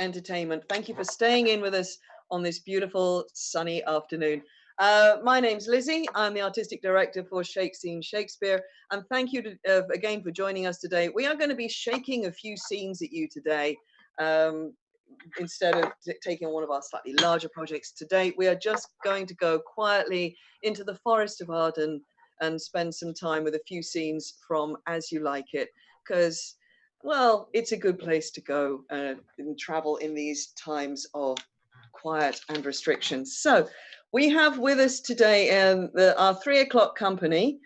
entertainment. Thank you for staying in with us on this beautiful sunny afternoon. My name's Lizzie. I'm the artistic director for Shakespeare, and thank you again for joining us today. We are going to be shaking a few scenes at you today. Instead of taking one of our slightly larger projects today, we are just going to go quietly into the forest of Arden and spend some time with a few scenes from As You Like It, because, well, it's a good place to go and travel in these times of quiet and restrictions. So we have with us today our 3 o'clock company.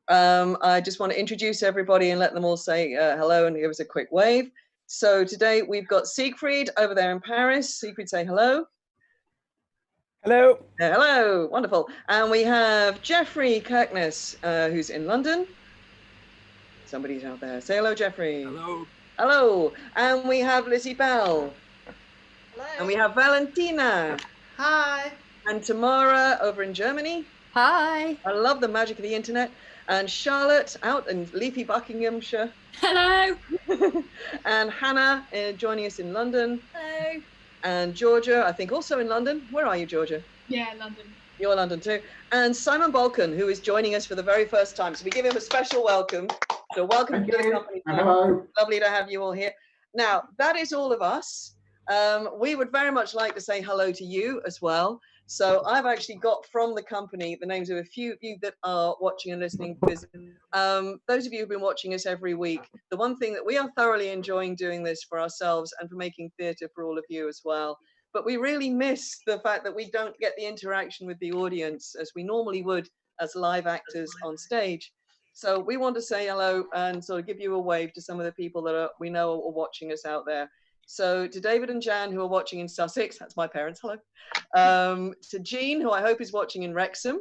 I just want to introduce everybody and let them all say hello and give us a quick wave. So today we've got Siegfried over there in Paris. Siegfried, say hello. Hello. Hello, wonderful. And we have Jeffrey Kirkness, who's in London. Somebody's out there. Say hello, Jeffrey. Hello. Hello. And we have Lizzie Bell. Hello. And we have Valentina. Hi. And Tamara over in Germany. Hi. I love the magic of the internet. And Charlotte out in leafy Buckinghamshire. Hello. And Hannah joining us in London. Hello. And Georgia, I think also in London. Where are you, Georgia? Yeah, London. You're London too. And Simon Balkan, who is joining us for the very first time. So we give him a special welcome. So welcome to the company. Hello. Lovely to have you all here. Now, that is all of us. We would very much like to say hello to you as well. So I've actually got from the company the names of a few of you that are watching and listening. Those of you who've been watching us every week, the one thing that we are thoroughly enjoying doing this for ourselves and for making theatre for all of you as well. But we really miss the fact that we don't get the interaction with the audience as we normally would as live actors on stage. So we want to say hello and sort of give you a wave to some of the people that we know are watching us out there. So to David and Jan, who are watching in Sussex, that's my parents, hello. To Jean, who I hope is watching in Wrexham.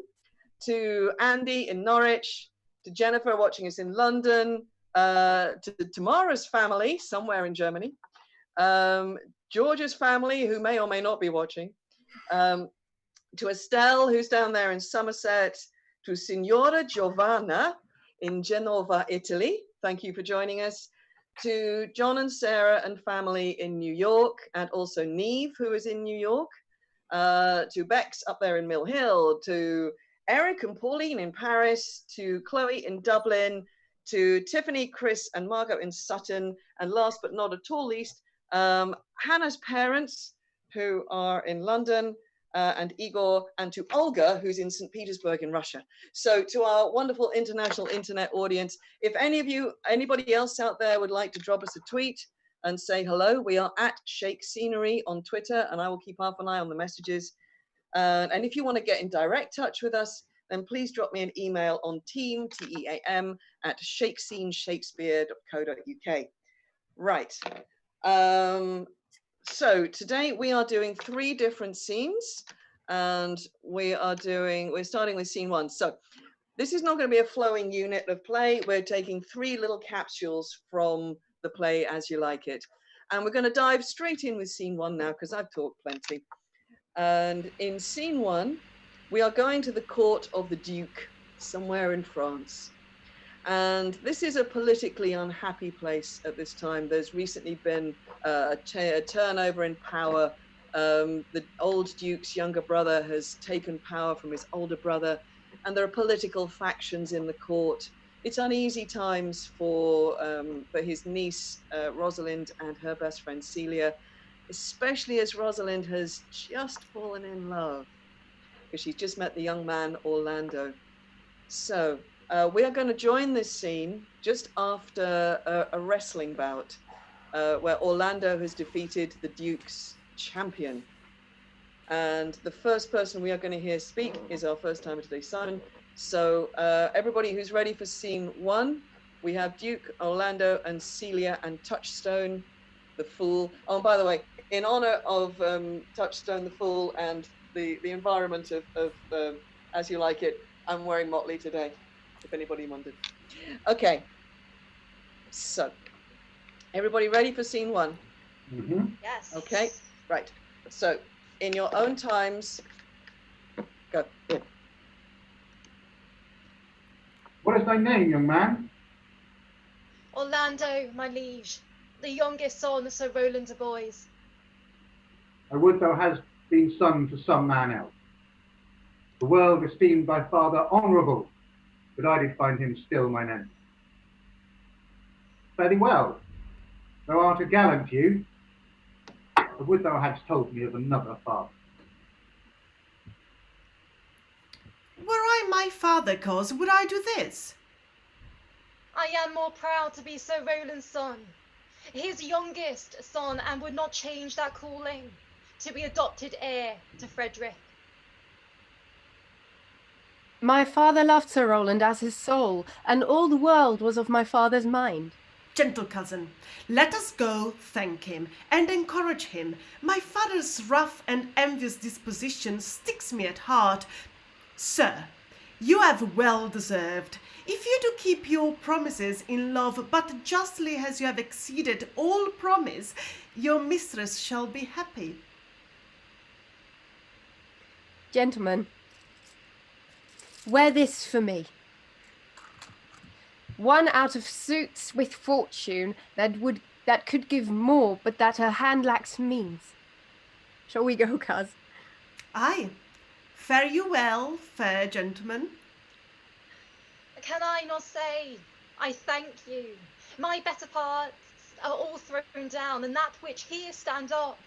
To Andy in Norwich. To Jennifer, watching us in London. To Tamara's family, somewhere in Germany. George's family, who may or may not be watching. To Estelle, who's down there in Somerset. To Signora Giovanna in Genova, Italy. Thank you for joining us. To John and Sarah and family in New York, and also Neve, who is in New York. To Bex up there in Mill Hill. To Eric and Pauline in Paris. To Chloe in Dublin. To Tiffany, Chris, and Margot in Sutton. And last but not at all least, Hannah's parents, who are in London, and Igor, and to Olga, who's in St. Petersburg in Russia. So to our wonderful international internet audience, if anybody else out there would like to drop us a tweet and say hello, we are at Shake Scenery on Twitter, and I will keep half an eye on the messages. And if you want to get in direct touch with us, then please drop me an email on team, T-E-A-M, at shakesceneshakespeare.co.uk. Right. So today we are doing 3 different scenes, and we're starting with scene 1. So this is not going to be a flowing unit of play. We're taking 3 little capsules from the play As You Like It. And we're going to dive straight in with scene 1 now, because I've talked plenty. And in scene 1, we are going to the court of the Duke, somewhere in France. And this is a politically unhappy place at this time. There's recently been a turnover in power. The old Duke's younger brother has taken power from his older brother, and there are political factions in the court. It's uneasy times for his niece, Rosalind, and her best friend, Celia, especially as Rosalind has just fallen in love, because she's just met the young man, Orlando. So we are going to join this scene just after a wrestling bout where Orlando has defeated the Duke's champion. And the first person we are going to hear speak is our first timer today, Simon. So everybody who's ready for scene 1, we have Duke, Orlando, and Celia and Touchstone, the Fool. Oh, and by the way, in honor of Touchstone, the Fool, and the environment of As You Like It, I'm wearing motley today, if anybody wondered. Okay, so everybody ready for scene 1? Mm-hmm. Yes. Okay, right. So in your own times, go. What is thy name, young man? Orlando, my liege, the youngest son of Sir Roland de Boys. I would thou hadst been son to some man else. The world esteemed thy father honourable, but I did find him still mine enemy. Fare thee well. Thou art a gallant youth. I would thou hadst told me of another father. Were I my father, cause would I do this? I am more proud to be Sir Roland's son, his youngest son, and would not change that calling to be adopted heir to Frederick. My father loved Sir Roland as his soul, and all the world was of my father's mind. Gentle cousin, let us go thank him and encourage him. My father's rough and envious disposition sticks me at heart. Sir, you have well deserved. If you do keep your promises in love, but justly as you have exceeded all promise, your mistress shall be happy. Gentlemen, wear this for me. One out of suits with fortune that could give more, but that her hand lacks means. Shall we go, cuz? Aye, fare you well, fair gentleman. Can I not say, I thank you? My better parts are all thrown down, and that which here stand up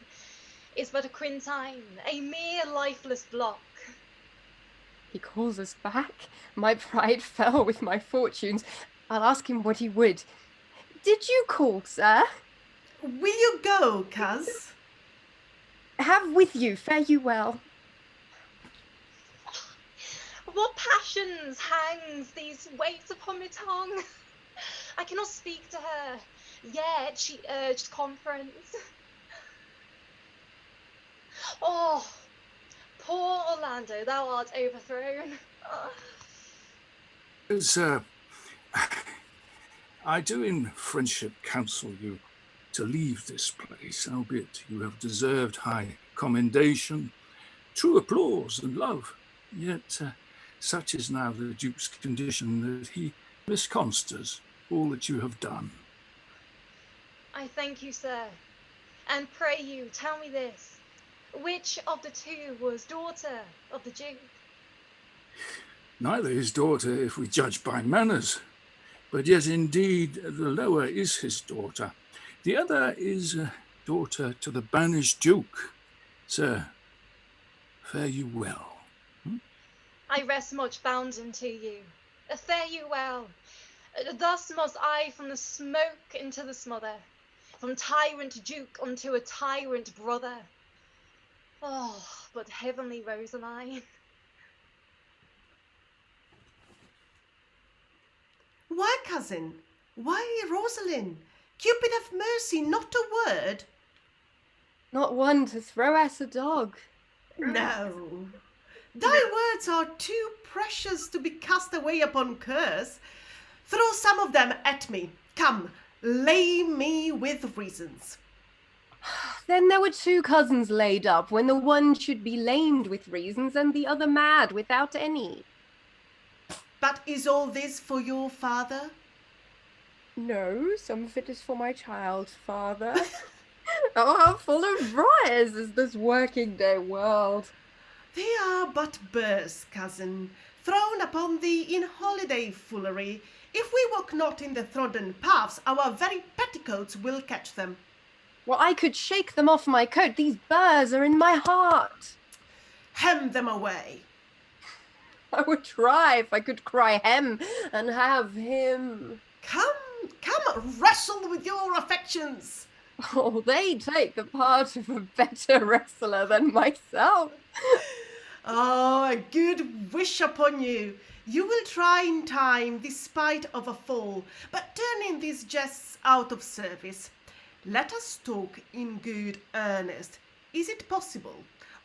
is but a quintine, a mere lifeless block. He calls us back. My pride fell with my fortunes. I'll ask him what he would. Did you call, sir? Will you go, cuz? Have with you, fare you well. What passions hangs these weights upon my tongue? I cannot speak to her, yet she urged conference. Oh, poor Orlando, thou art overthrown. Sir, I do in friendship counsel you to leave this place, albeit you have deserved high commendation, true applause and love. Yet such is now the Duke's condition that he misconsters all that you have done. I thank you, sir, and pray you, tell me this. Which of the two was daughter of the Duke? Neither his daughter, if we judge by manners, but yet indeed the lower is his daughter. The other is daughter to the banished Duke. Sir, fare you well. I rest much bounden to you. Fare you well. Thus must I from the smoke into the smother, from tyrant Duke unto a tyrant brother. Oh, but heavenly Rosaline. Why, cousin? Why, Rosalind? Cupid have mercy, not a word. Not one to throw at a dog. No. Thy words are too precious to be cast away upon curse. Throw some of them at me. Come, lay me with reasons. Then there were two cousins laid up, when the one should be lamed with reasons and the other mad without any. But is all this for your father? No, some of it is for my child's father. Oh, how full of briars is this working day world. They are but burrs, cousin, thrown upon thee in holiday foolery. If we walk not in the trodden paths, our very petticoats will catch them. Well, I could shake them off my coat. These burrs are in my heart. Hem them away. I would try if I could cry hem and have him. Come, wrestle with your affections. Oh, they take the part of a better wrestler than myself. Oh, a good wish upon you. You will try in time, despite of a fall, but turning these jests out of service. Let us talk in good earnest. Is it possible,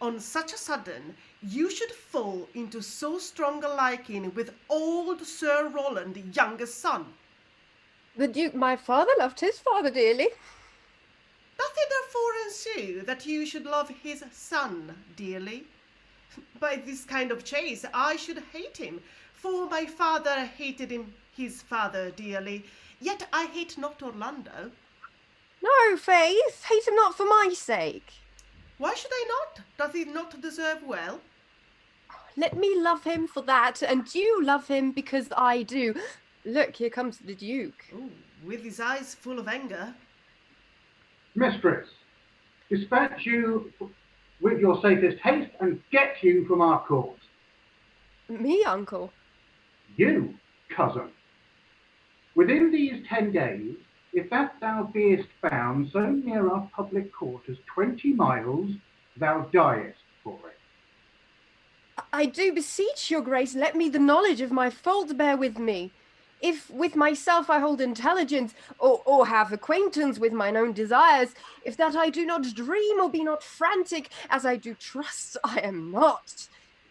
on such a sudden, you should fall into so strong a liking with old Sir Roland, youngest son? The Duke, my father, loved his father dearly. Doth it therefore ensue that you should love his son dearly? By this kind of chase I should hate him, for my father hated his father dearly, yet I hate not Orlando. No, Faith, hate him not for my sake. Why should I not? Does he not deserve well? Let me love him for that, and you love him because I do. Look, here comes the Duke. Ooh, with his eyes full of anger. Mistress, dispatch you with your safest haste and get you from our court. Me, uncle? You, cousin. Within these 10 days, if that thou beest found so near our public court as 20 miles, thou diest for it. I do beseech your grace, let me the knowledge of my fault bear with me. If with myself I hold intelligence, or have acquaintance with mine own desires, if that I do not dream or be not frantic, as I do trust I am not,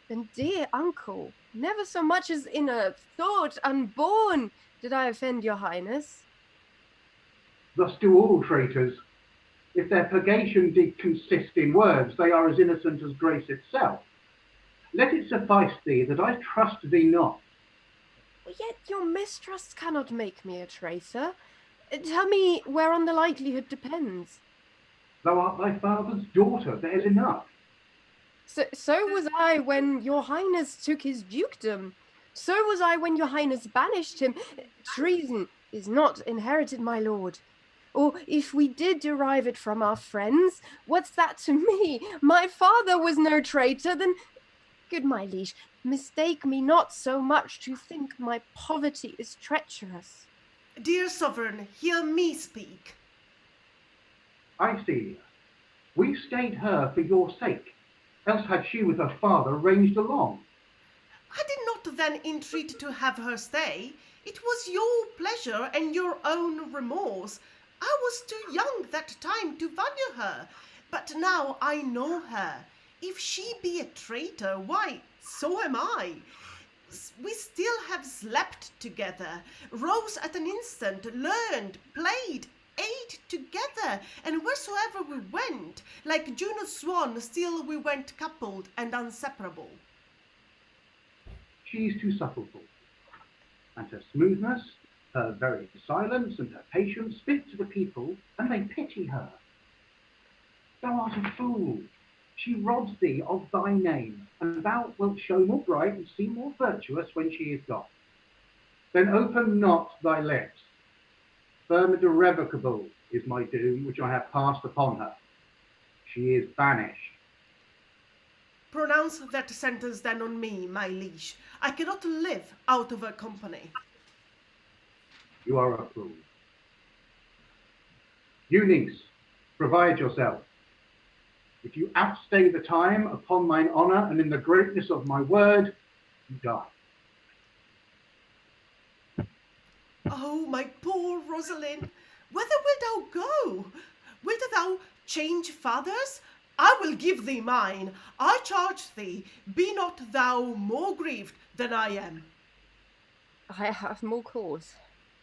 then, dear uncle, never so much as in a thought unborn did I offend your highness. Thus do all traitors. If their purgation did consist in words, they are as innocent as grace itself. Let it suffice thee that I trust thee not. Yet your mistrust cannot make me a traitor. Tell me whereon the likelihood depends. Thou art thy father's daughter, there's enough. So was I when your highness took his dukedom. So was I when your highness banished him. Treason is not inherited, my lord. Or if we did derive it from our friends, what's that to me? My father was no traitor, then, good my liege, mistake me not so much to think my poverty is treacherous. Dear sovereign, hear me speak. I see. We stayed her for your sake, else had she with her father ranged along. I did not then entreat to have her stay. It was your pleasure and your own remorse. I was too young that time to value her, but now I know her. If she be a traitor, why, so am I. We still have slept together, rose at an instant, learned, played, ate together, and wheresoever we went, like Juno's swan, still we went coupled and inseparable. She is too subtle for thee, and her smoothness, her very silence, and her patience speak to the people, and they pity her. Thou art a fool. She robs thee of thy name, and thou wilt show more bright and seem more virtuous when she is gone. Then open not thy lips. Firm and irrevocable is my doom, which I have passed upon her. She is banished. Pronounce that sentence then on me, my liege. I cannot live out of her company. You are a fool. You, niece, provide yourself. If you outstay the time, upon mine honour and in the greatness of my word, you die. Oh, my poor Rosalind, whither wilt thou go? Wilt thou change fathers? I will give thee mine. I charge thee, be not thou more grieved than I am. I have more cause.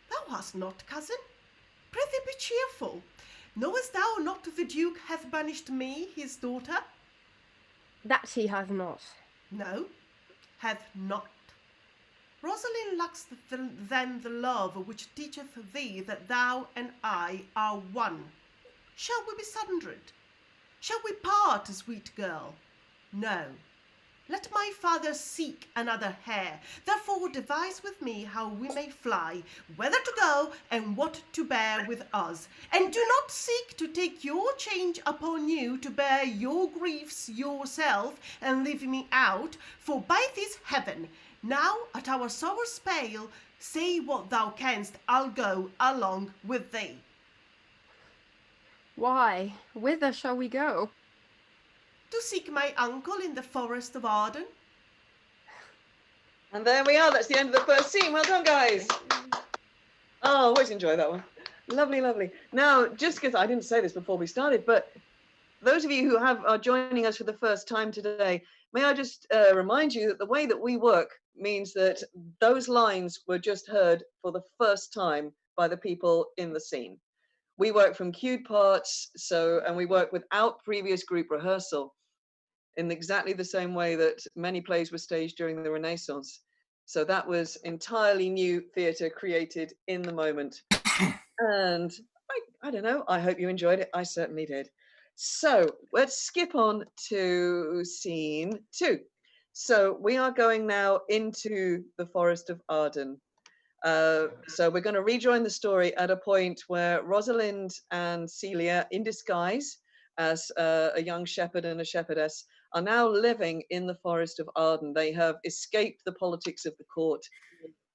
Thou hast not, cousin. Prithee be cheerful. Knowest thou not the Duke hath banished me, his daughter? That he hath not. No, hath not. Rosalind lacks then the love which teacheth thee that thou and I are one. Shall we be sundered? Shall we part, sweet girl? No. Let my father seek another heir. Therefore devise with me how we may fly, whither to go, and what to bear with us. And do not seek to take your change upon you, to bear your griefs yourself, and leave me out. For by this heaven, now at our sorrow's pale, say what thou canst, I'll go along with thee. Why, whither shall we go? To seek my uncle in the forest of Arden. And there we are. That's the end of the first scene. Well done, guys. Oh, always enjoy that one. Lovely, lovely. Now, just because I didn't say this before we started, but those of you who are joining us for the first time today, may I just remind you that the way that we work means that those lines were just heard for the first time by the people in the scene. We work from cued parts, and we work without previous group rehearsal, in exactly the same way that many plays were staged during the Renaissance. So that was entirely new theatre created in the moment. And I don't know, I hope you enjoyed it. I certainly did. So let's skip on to scene 2. So we are going now into the Forest of Arden. So we're going to rejoin the story at a point where Rosalind and Celia, in disguise as a young shepherd and a shepherdess, are now living in the Forest of Arden. They have escaped the politics of the court,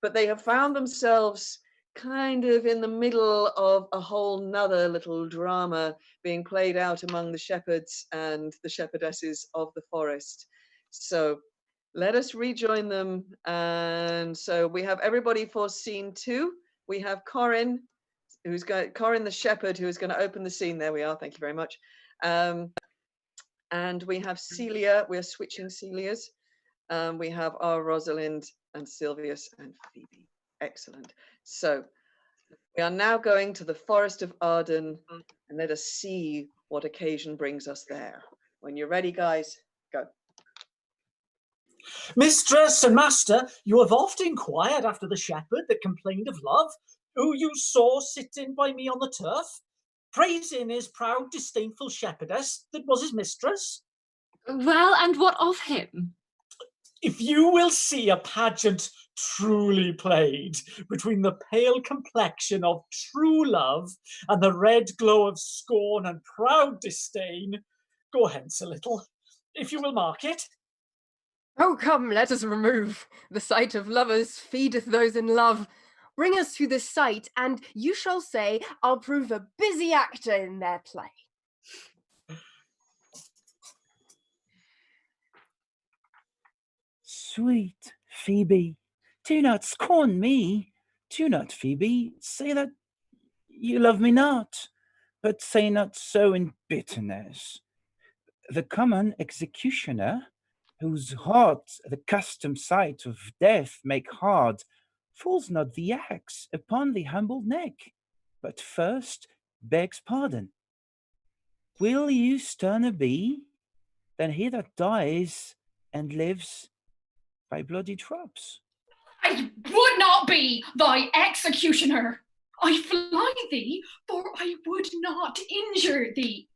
but they have found themselves kind of in the middle of a whole nother little drama being played out among the shepherds and the shepherdesses of the forest. So let us rejoin them. And so we have everybody for scene 2. We have Corin, Corin the shepherd, who is going to open the scene. There we are. Thank you very much. And we have Celia. We're switching Celias. We have our Rosalind and Silvius and Phoebe. Excellent. So we are now going to the Forest of Arden, and let us see what occasion brings us there. When you're ready, guys, go. Mistress and master, you have oft inquired after the shepherd that complained of love, who you saw sitting by me on the turf, praising his proud disdainful shepherdess that was his mistress. Well, and what of him? If you will see a pageant truly played between the pale complexion of true love and the red glow of scorn and proud disdain, go hence a little, if you will mark it. Oh, come, let us remove. The sight of lovers feedeth those in love. Bring us to this sight, and you shall say, I'll prove a busy actor in their play. Sweet Phoebe, do not scorn me. Do not, Phoebe, say that you love me not, but say not so in bitterness. The common executioner, whose heart the custom sight of death make hard, falls not the axe upon the humble neck, but first begs pardon. Will you sterner be than he that dies and lives by bloody drops? I would not be thy executioner. I fly thee, for I would not injure thee.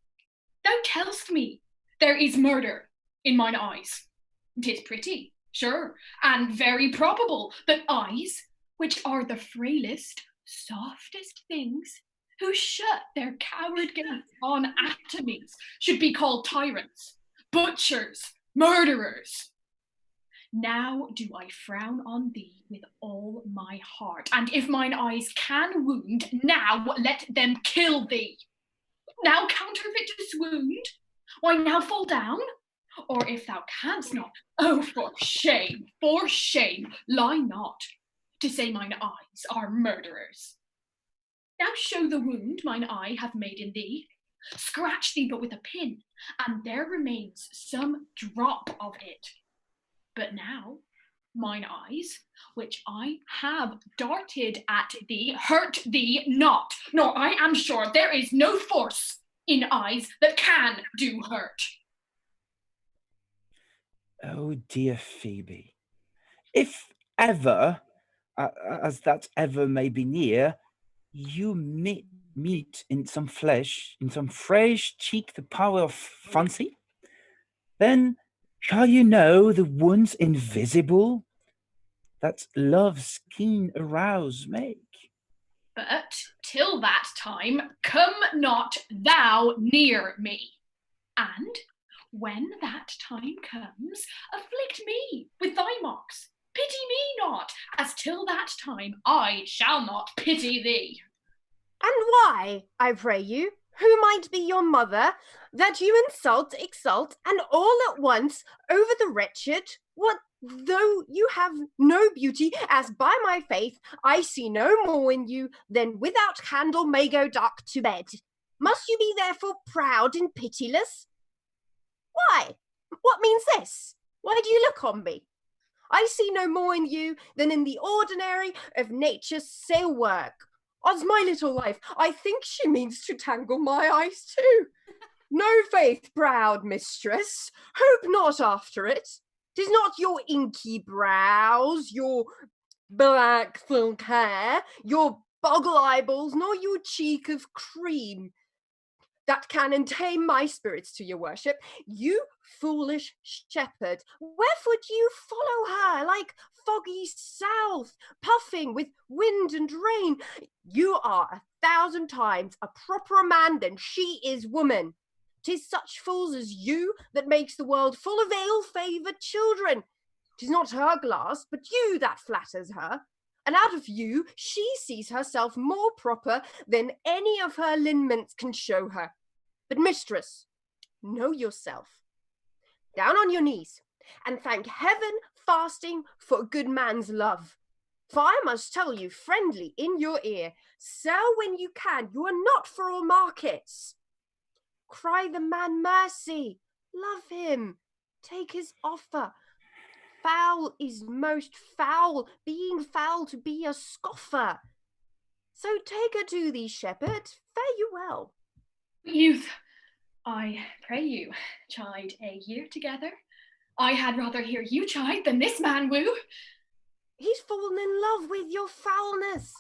Thou tell'st me there is murder in mine eyes. 'Tis pretty, sure, and very probable that eyes, which are the frailest, softest things, who shut their coward gates on atomies, should be called tyrants, butchers, murderers. Now do I frown on thee with all my heart, and if mine eyes can wound, now let them kill thee. Now counterfeit to swound, why now fall down? Or if thou canst not, oh, for shame, lie not, to say mine eyes are murderers. Now show the wound mine eye hath made in thee, scratch thee but with a pin, and there remains some drop of it. But now mine eyes, which I have darted at thee, hurt thee not, nor I am sure there is no force in eyes that can do hurt. Oh dear Phoebe, if ever, as that ever may be near, you meet in some flesh, in some fresh cheek the power of fancy, then shall you know the wounds invisible that love's keen arouse make. But till that time, come not thou near me. And when that time comes, afflict me with thy marks. Pity me not, as till that time I shall not pity thee. And why, I pray you, who might be your mother, that you exult, and all at once over the wretched, what though you have no beauty, as by my faith I see no more in you than without candle may go dark to bed? Must you be therefore proud and pitiless? Why? What means this? Why do you look on me? I see no more in you than in the ordinary of nature's sail work. Odds my little life, I think she means to tangle my eyes too. No faith, proud mistress, hope not after it. 'Tis not your inky brows, your black silk hair, your boggle eyeballs, nor your cheek of cream that can entame my spirits to your worship. You foolish shepherd, wherefore do you follow her like foggy south, puffing with wind and rain? You are 1,000 times a properer man than she is woman. 'Tis such fools as you that makes the world full of ill-favoured children. 'Tis not her glass, but you that flatters her. And out of you she sees herself more proper than any of her lineaments can show her. But mistress, know yourself. Down on your knees, and thank heaven fasting for a good man's love. For I must tell you friendly in your ear, sell when you can, you are not for all markets. Cry the man mercy, love him, take his offer. Foul is most foul, being foul to be a scoffer. So take her to thee, shepherd, fare you well. Youth, I pray you, chide a year together. I had rather hear you chide than this man woo. He's fallen in love with your foulness,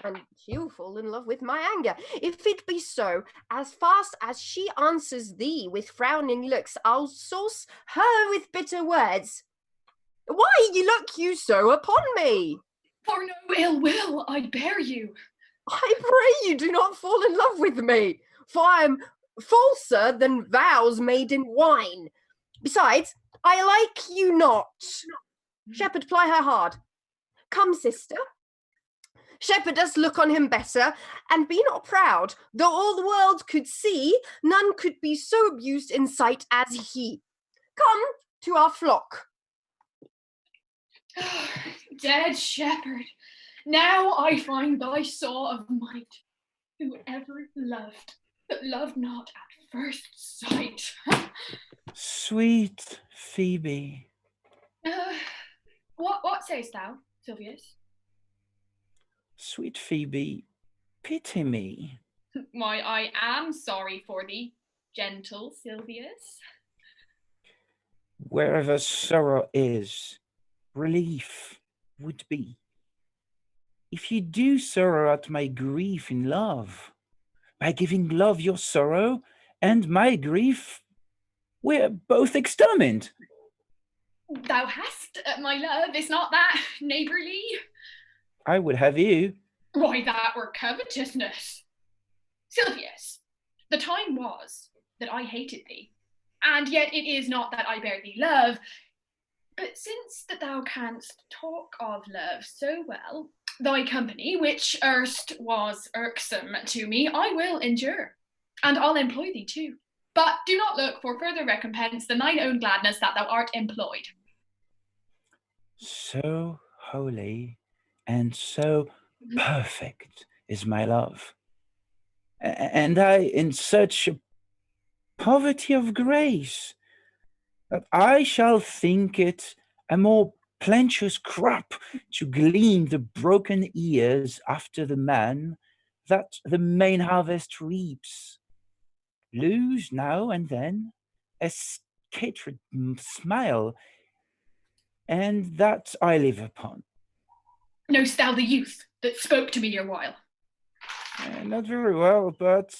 and she'll fall in love with my anger. If it be so, as fast as she answers thee with frowning looks, I'll sauce her with bitter words. Why look you so upon me? For no ill will I bear you. I pray you do not fall in love with me, for I am falser than vows made in wine. Besides, I like you not. Shepherd, ply her hard. Come, sister. Shepherdess, look on him better, and be not proud. Though all the world could see, none could be so abused in sight as he. Come to our flock. Dead shepherd, now I find thy saw of might. Who ever loved, but loved not at first sight. Sweet Phoebe. What sayest thou, Silvius? Sweet Phoebe, pity me. Why, I am sorry for thee, gentle Silvius. Wherever sorrow is, relief would be. If you do sorrow at my grief in love, by giving love your sorrow and my grief, we're both extermined. Thou hast, my love, is not that neighbourly? I would have you. Why, that were covetousness. Silvius, the time was that I hated thee, and yet it is not that I bear thee love, but since that thou canst talk of love so well, thy company, which erst was irksome to me, I will endure, and I'll employ thee too. But do not look for further recompense than thine own gladness that thou art employed. So holy and so perfect is my love, and I in such a poverty of grace, that I shall think it a more plenteous crop to glean the broken ears after the man that the main harvest reaps. Lose now and then a scattered smile, and that I live upon. Know'st thou the youth that spoke to me erewhile? Not very well, but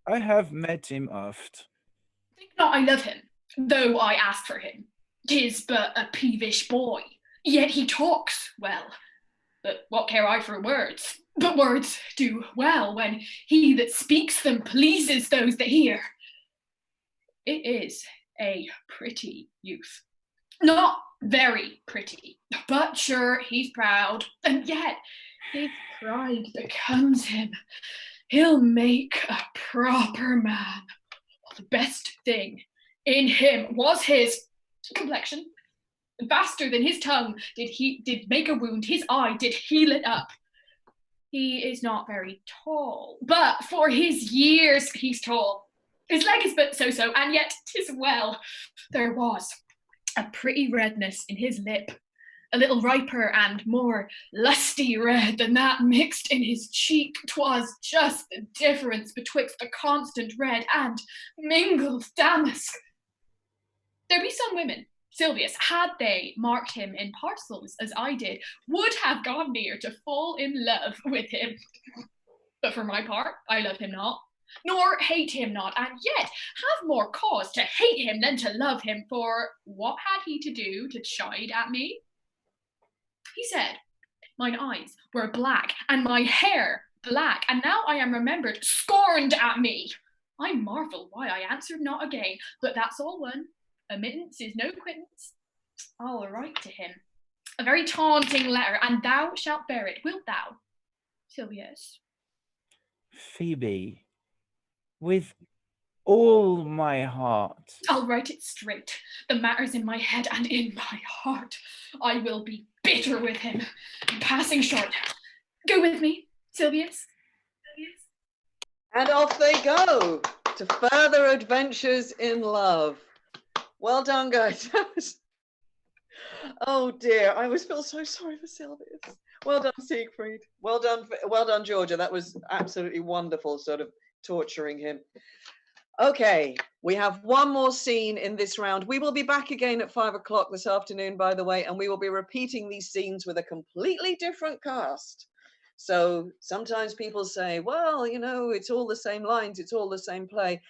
I have met him oft. Think not I love him, though I ask for him. 'Tis but a peevish boy, yet he talks well. But what care I for words? But words do well when he that speaks them pleases those that hear. It is a pretty youth. Not very pretty, but sure he's proud, and yet his pride becomes him. He'll make a proper man. The best thing in him was his complexion. Faster than his tongue did make a wound, his eye did heal it up. He is not very tall, but for his years he's tall. His leg is but so-so, and yet 'tis well. There was a pretty redness in his lip, a little riper and more lusty red than that mixed in his cheek. 'Twas just the difference betwixt a constant red and mingled damask. There be some women, Silvius, had they marked him in parcels as I did, would have gone near to fall in love with him. But for my part, I love him not. nor hate him not, and yet have more cause to hate him than to love him, for what had he to do to chide at me? He said, mine eyes were black, and my hair black, and now I am remembered, scorned at me. I marvel why I answered not again, but that's all one. Admittance is no quittance. I'll write to him a very taunting letter, and thou shalt bear it, wilt thou, Silvius? Phoebe, with all my heart. I'll write it straight. The matter's in my head and in my heart. I will be bitter with him, passing short. Go with me, Silvius. And off they go to further adventures in love. Well done, guys. Oh dear, I always feel so sorry for Silvius. Well done, Siegfried. Well done, Georgia. That was absolutely wonderful, sort of torturing him. Okay, we have one more scene in this round. We will be back again at 5 o'clock this afternoon, by the way, and we will be repeating these scenes with a completely different cast. So sometimes people say, well, you know, it's all the same lines, it's all the same play.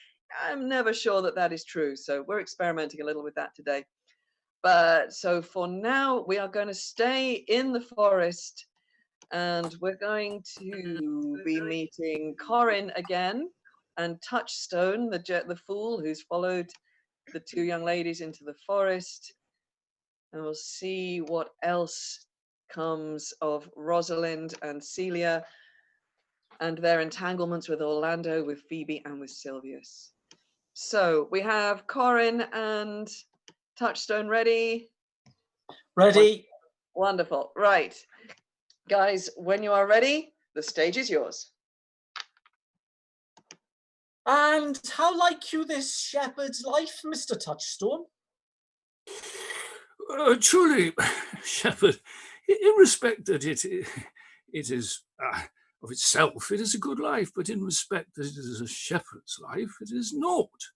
I'm never sure that that is true. So we're experimenting a little with that today. But so for now, we are going to stay in the forest, and we're going to be meeting Corin again, and Touchstone, the fool who's followed the two young ladies into the forest. And we'll see what else comes of Rosalind and Celia and their entanglements with Orlando, with Phoebe, and with Silvius. So we have Corin and Touchstone ready? Ready. Wonderful. Right. Guys, when you are ready, the stage is yours. And how like you this shepherd's life, Mr. Touchstone? Truly, shepherd, in respect that it is of itself, it is a good life, but in respect that it is a shepherd's life, it is naught.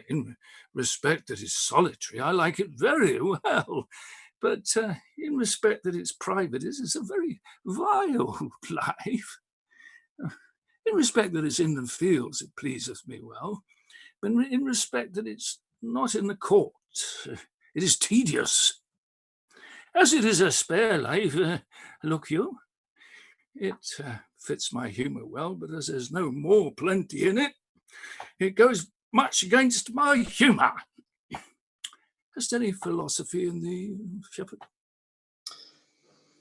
In respect that it's solitary, I like it very well, but in respect that it's private, it is a very vile life. In respect that it's in the fields, it pleaseth me well, but in respect that it's not in the court, it is tedious. As it is a spare life, look you, it fits my humour well, but as there's no more plenty in it, it goes much against my humour. Hast any philosophy in the shepherd?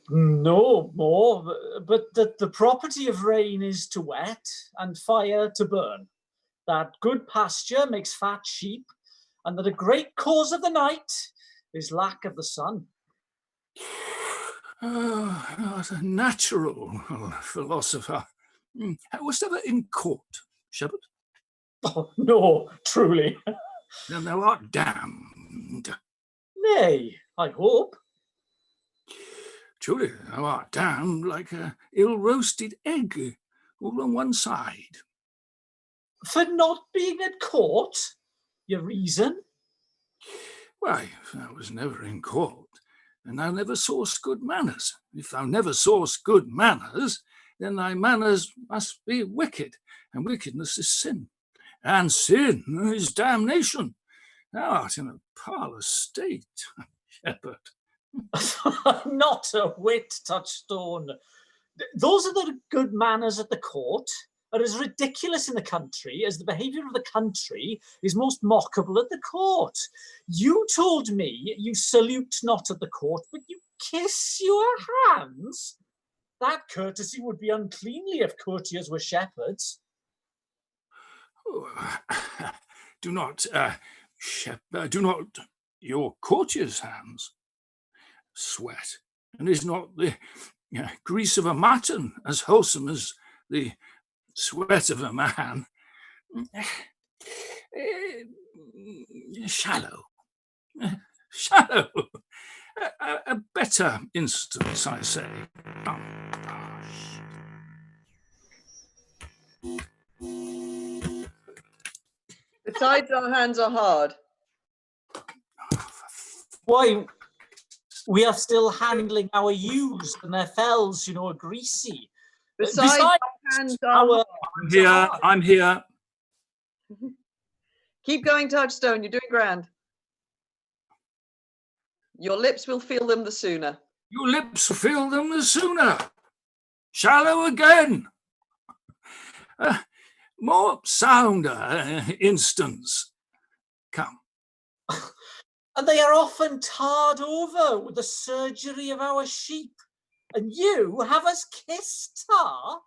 No more, but that the property of rain is to wet and fire to burn, that good pasture makes fat sheep, and that a great cause of the night is lack of the sun. Not a natural philosopher. Was ever in court, shepherd? Oh, no, truly. Then thou art damned. Nay, I hope. Truly, thou art damned like a ill-roasted egg, all on one side. For not being at court? Your reason? Why, thou was never in court, and thou never sawest good manners. If thou never sawest good manners, then thy manners must be wicked, and wickedness is sin, and sin is damnation. Thou art in a parlous state, shepherd. Not a whit, Touchstone. Those are the good manners at the court are as ridiculous in the country as the behaviour of the country is most mockable at the court. You told me you salute not at the court, but you kiss your hands. That courtesy would be uncleanly if courtiers were shepherds. Oh, do not your courtier's hands sweat, and is not the grease of a mutton as wholesome as the sweat of a man? Shallow. A better instance, I say. Besides, our hands are hard. Why, we are still handling our ewes, and their fells, are greasy. Besides, Besides, your hands are our I'm here. I'm here. Keep going, Touchstone. You're doing grand. Your lips will feel them the sooner. Your lips will feel them the sooner. Shallow again. More sounder instance. Come. and they are often tarred over with the surgery of our sheep. And you have us kissed tar?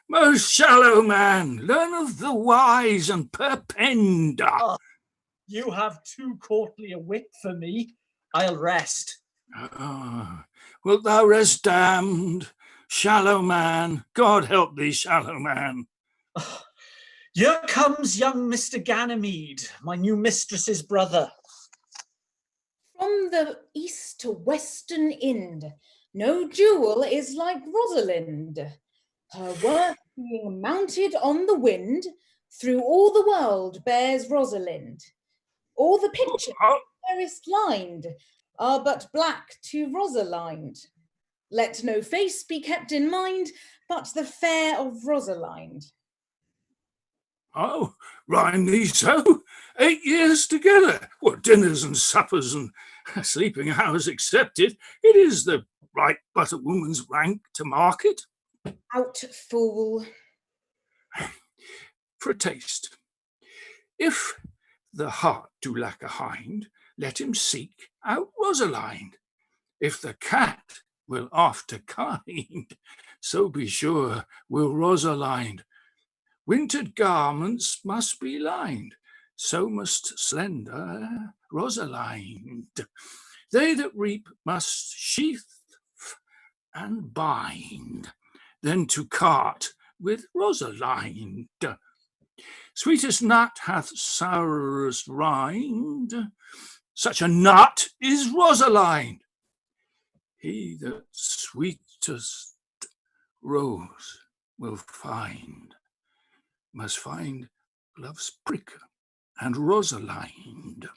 Most shallow man, learn of the wise and perpend. Oh, you have too courtly a wit for me. I'll rest. Wilt thou rest damned, shallow man? God help thee, shallow man. Here comes young Mr. Ganymede, my new mistress's brother. From the east to western Ind, no jewel is like Rosalind. Her worth being mounted on the wind, through all the world bears Rosalind. All the pictures fairest lined are but black to Rosalind. Let no face be kept in mind, but the fair of Rosalind. Oh, rhyme thee so? 8 years together. What dinners and suppers and sleeping hours accepted, it is the right but a woman's rank to mark it. Out, fool. For a taste. If the heart do lack a hind, let him seek out Rosalind. If the cat will after kind, so be sure will Rosalind. Wintered garments must be lined, so must slender Rosalind. They that reap must sheath and bind, then to cart with Rosalind. Sweetest nut hath sourest rind, such a nut is Rosalind. He that sweetest rose will find, must find love's prick and Rosalind.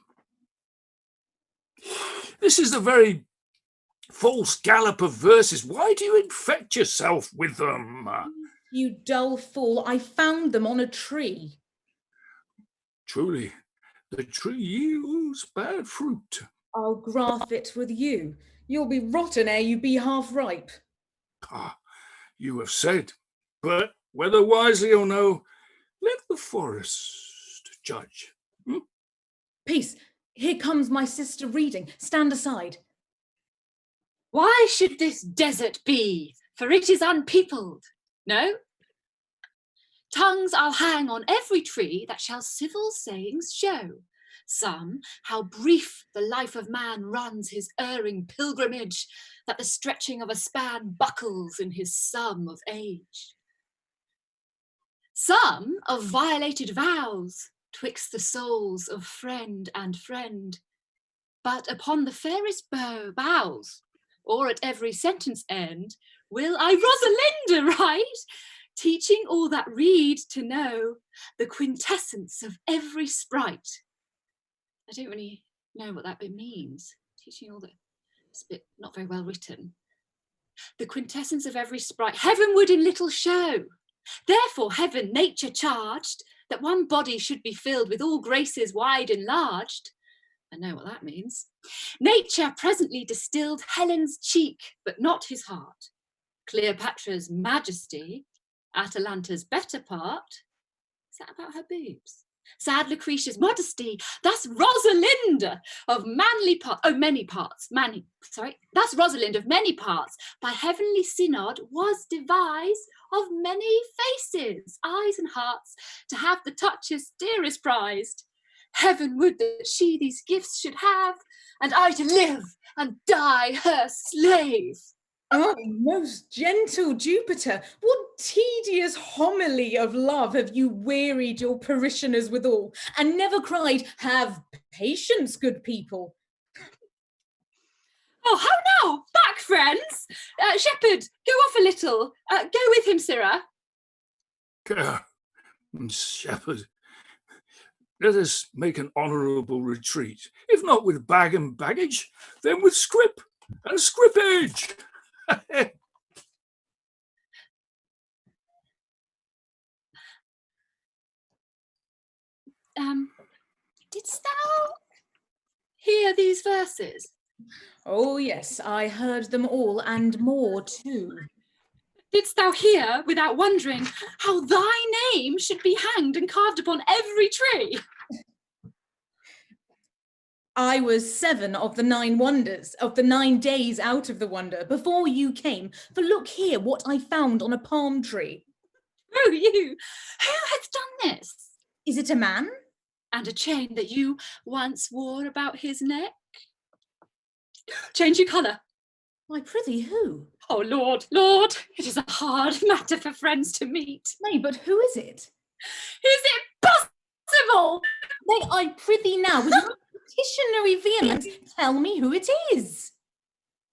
This is a very false gallop of verses. Why do you infect yourself with them? You dull fool, I found them on a tree. Truly, the tree yields bad fruit. I'll graft it with you. You'll be rotten ere you be half ripe. Ah, you have said, but whether wisely or no, let the forest judge. Peace, here comes my sister reading. Stand aside. Why should this desert be? For it is unpeopled. No? Tongues I'll hang on every tree that shall civil sayings show. Some, how brief the life of man runs his erring pilgrimage, that the stretching of a span buckles in his sum of age. Some of violated vows twixt the souls of friend and friend, but upon the fairest bows, or at every sentence end, will I Rosalinda write, teaching all that read to know the quintessence of every sprite. I don't really know what that bit means. Teaching all that, it's a bit not very well written. The quintessence of every sprite, heavenward in little show. Therefore heaven nature charged that one body should be filled with all graces wide enlarged. I know what that means. Nature presently distilled Helen's cheek, but not his heart. Cleopatra's majesty, Atalanta's better part. Is that about her boobs? Sad Lucretia's modesty, thus Rosalind of many parts, thus Rosalind of many parts, by heavenly synod was devised of many faces, eyes and hearts, to have the touches dearest prized. Heaven would that she these gifts should have, and I to live and die her slave. Oh, most gentle Jupiter, what tedious homily of love have you wearied your parishioners withal, and never cried, have patience, good people. Oh, how now? Back, friends! Shepherd, go off a little. Go with him, Sirrah. Shepherd, let us make an honourable retreat, if not with bag and baggage, then with scrip and scrippage. verses? Oh, yes, I heard them all and more too. Didst thou hear, without wondering, how thy name should be hanged and carved upon every tree? I was 7 of the 9 wonders, of the 9 days out of the wonder, before you came. For look here what I found on a palm tree. Oh, you! Who hath done this? Is it a man? And a chain that you once wore about his neck? Change your colour. Why, prithee, who? Oh, Lord, Lord, it is a hard matter for friends to meet. Nay, but who is it? Is it possible? Nay, I prithee now, with your petitionary vehemence, tell me who it is.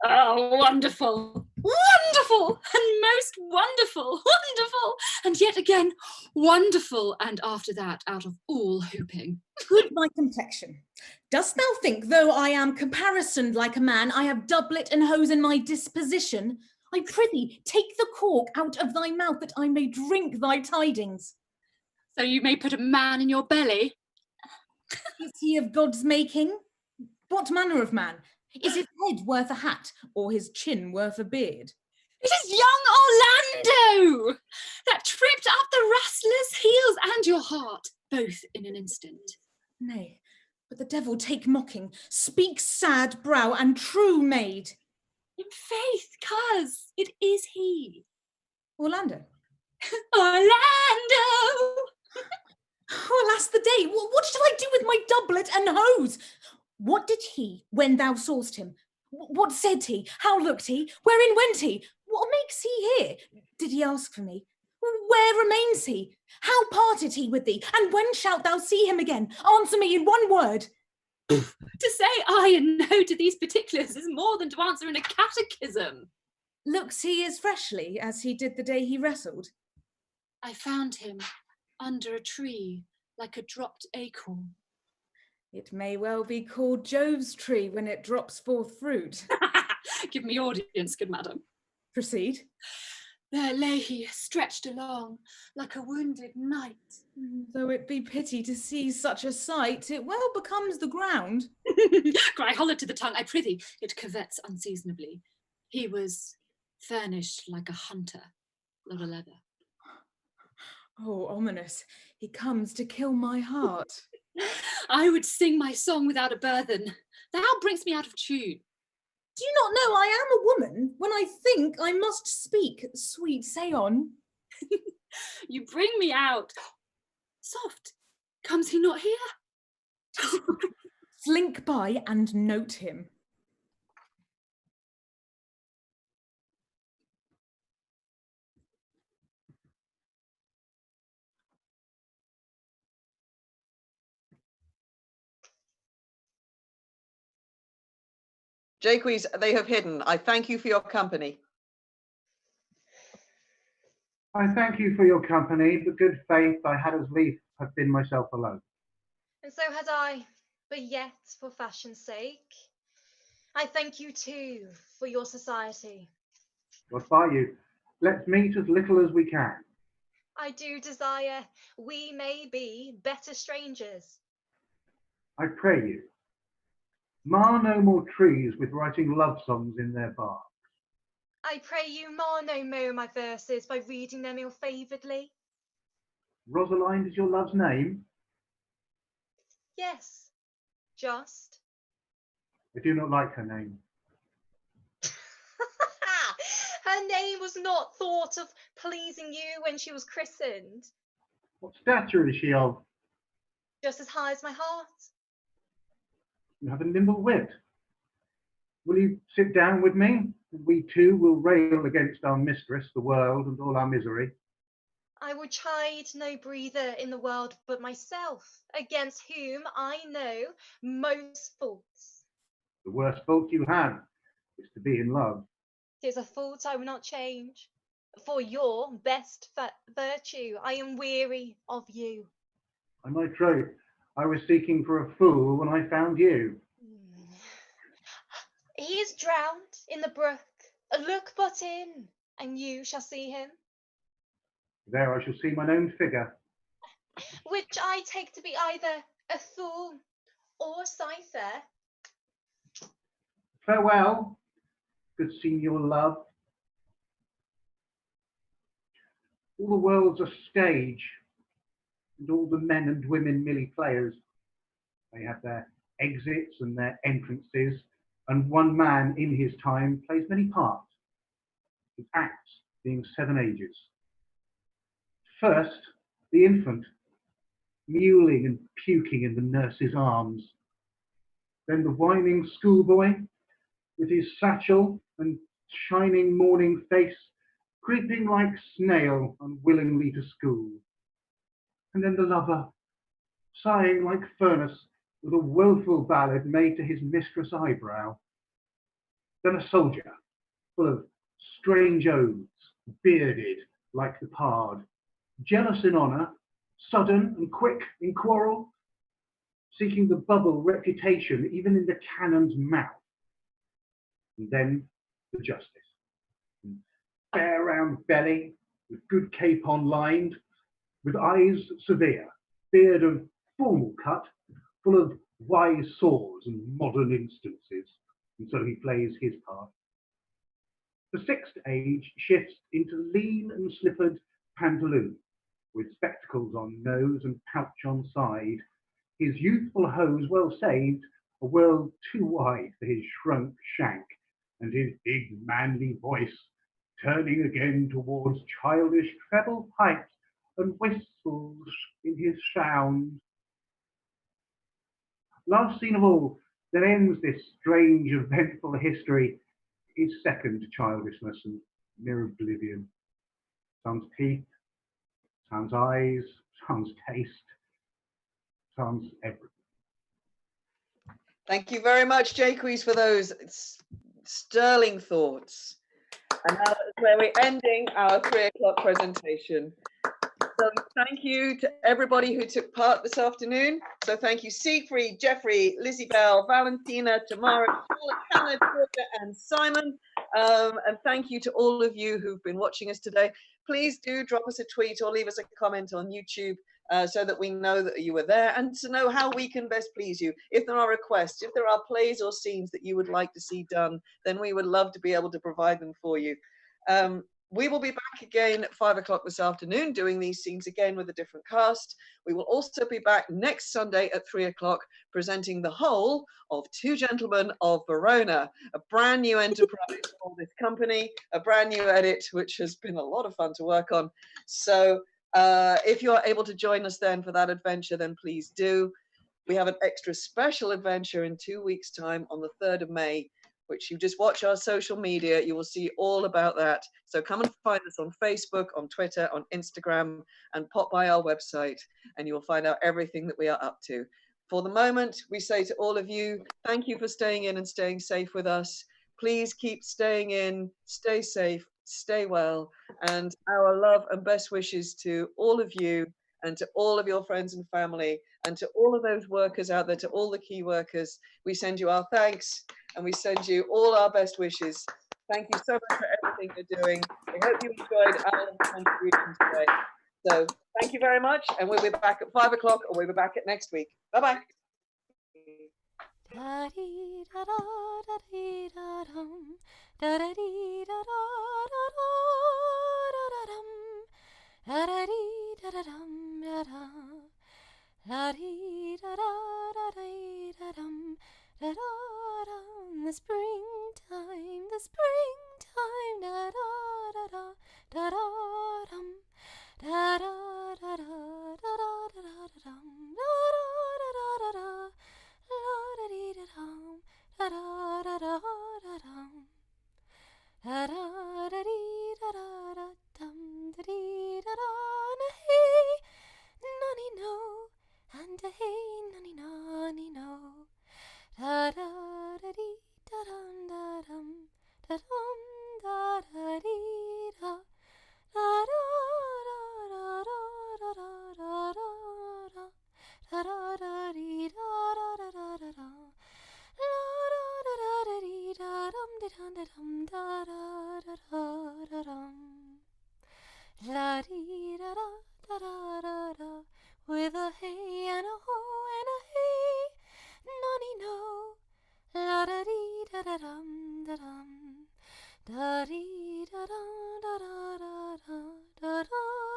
Oh, wonderful, wonderful, and most wonderful, wonderful, and yet again, wonderful, and after that, out of all hoping. Good my complexion. Dost thou think, though I am caparisoned like a man, I have doublet and hose in my disposition? I prithee, take the cork out of thy mouth, that I may drink thy tidings. So you may put a man in your belly? Is he of God's making? What manner of man? Is his head worth a hat, or his chin worth a beard? It is young Orlando, that tripped up the wrestler's heels and your heart, both in an instant. Nay, but the devil take mocking. Speak, sad brow and true maid. In faith, coz, it is he. Orlando. Orlando! Oh, alas the day! What shall I do with my doublet and hose? What did he, when thou saw'st him? What said he? How looked he? Wherein went he? What makes he here? Did he ask for me? Where remains he? How parted he with thee? And when shalt thou see him again? Answer me in one word. To say aye and no to these particulars is more than to answer in a catechism. Looks he as freshly as he did the day he wrestled? I found him under a tree, like a dropped acorn. It may well be called Jove's tree when it drops forth fruit. Give me audience, good madam. Proceed. There lay he, stretched along, like a wounded knight. Though it be pity to see such a sight, it well becomes the ground. Cry hollow to the tongue, I prithee, it covets unseasonably. He was furnished like a hunter, not a leather. Oh, ominous. He comes to kill my heart. I would sing my song without a burthen. Thou bringst me out of tune. Do you not know I am a woman? When I think, I must speak. Sweet, say on. You bring me out. Soft, comes he not here? Slink by and note him. Jaques, they have hidden. I thank you for your company. I thank you for your company, but good faith I had as lief have been myself alone. And so had I, but yet for fashion's sake, I thank you too for your society. God by you, let's meet as little as we can. I do desire we may be better strangers. I pray you, mar no more trees with writing love songs in their bark. I pray you mar no more my verses by reading them ill-favouredly. Rosalind is your love's name? Yes, just. I do not like her name. Her name was not thought of pleasing you when she was christened. What stature is she of? Just as high as my heart. You have a nimble wit. Will you sit down with me? We two will rail against our mistress, the world, and all our misery. I would chide no breather in the world but myself, against whom I know most faults. The worst fault you have is to be in love. 'Tis a fault I will not change. For your best virtue, I am weary of you. On my troth, I was seeking for a fool when I found you. He is drowned in the brook. Look but in, and you shall see him. There I shall see mine own figure. Which I take to be either a fool or a cipher. Farewell, good senior love. All the world's a stage, and all the men and women merely players. They have their exits and their entrances, and one man in his time plays many parts, his acts being 7 ages. First, the infant, mewling and puking in the nurse's arms. Then the whining schoolboy, with his satchel and shining morning face, creeping like snail unwillingly to school. And then the lover, sighing like furnace, with a woeful ballad made to his mistress' eyebrow. Then a soldier, full of strange oaths, bearded like the pard, jealous in honour, sudden and quick in quarrel, seeking the bubble reputation even in the cannon's mouth. And then the justice, fair round belly, with good capon lined, with eyes severe, beard of formal cut, full of wise saws and modern instances, and so he plays his part. The 6th age shifts into lean and slippered pantaloon, with spectacles on nose and pouch on side, his youthful hose well saved, a world too wide for his shrunk shank, and his big manly voice turning again towards childish treble pipes and whistles in his sound. Last scene of all, that ends this strange, eventful history, is second childishness and mere oblivion. Sans teeth, sans eyes, sans taste, sans everything. Thank you very much, Jaques, for those sterling thoughts. And now that's where we're ending our 3 o'clock presentation. So thank you to everybody who took part this afternoon. So thank you, Siegfried, Jeffrey, Lizzie Bell, Valentina, Tamara, Charlotte, Hannah, Georgia, and Simon. And thank you to all of you who've been watching us today. Please do drop us a tweet or leave us a comment on YouTube so that we know that you were there, and to know how we can best please you. If there are requests, if there are plays or scenes that you would like to see done, then we would love to be able to provide them for you. We will be back again at 5 o'clock this afternoon doing these scenes again with a different cast. We will also be back next Sunday at 3 o'clock presenting the whole of Two Gentlemen of Verona, a brand new enterprise for this company, a brand new edit, which has been a lot of fun to work on. So if you are able to join us then for that adventure, then please do. We have an extra special adventure in 2 weeks' time on the 3rd of May, which you just watch our social media. You will see all about that. So come and find us on Facebook, on Twitter, on Instagram, and pop by our website, and you will find out everything that we are up to. For the moment, we say to all of you, thank you for staying in and staying safe with us. Please keep staying in, stay safe, stay well, and our love and best wishes to all of you and to all of your friends and family, and to all of those workers out there, to all the key workers. We send you our thanks, and we send you all our best wishes. Thank you so much for everything you're doing. We hope you enjoyed our contribution today. So thank you very much, and we'll be back at 5 o'clock, or we'll be back at next week. Bye-bye. The springtime, the springtime, da da da da da dum, da da da da da da da da dum, da da da da da, la da dee da dum, da da da da da dum, da da da dee da da da dum, da dee da da na hey, nanny no, and a hey, nanny nanny no, da da da dee. Da dum da dum da dum da da dee da da da da da da da da da da da dee da da da da da da la da da da da dee da dum da dum da da da dum la dee da da da da da with a hey and a ho and a hey nonny no la da dee da da da dum da dum da dee da da da da da da da da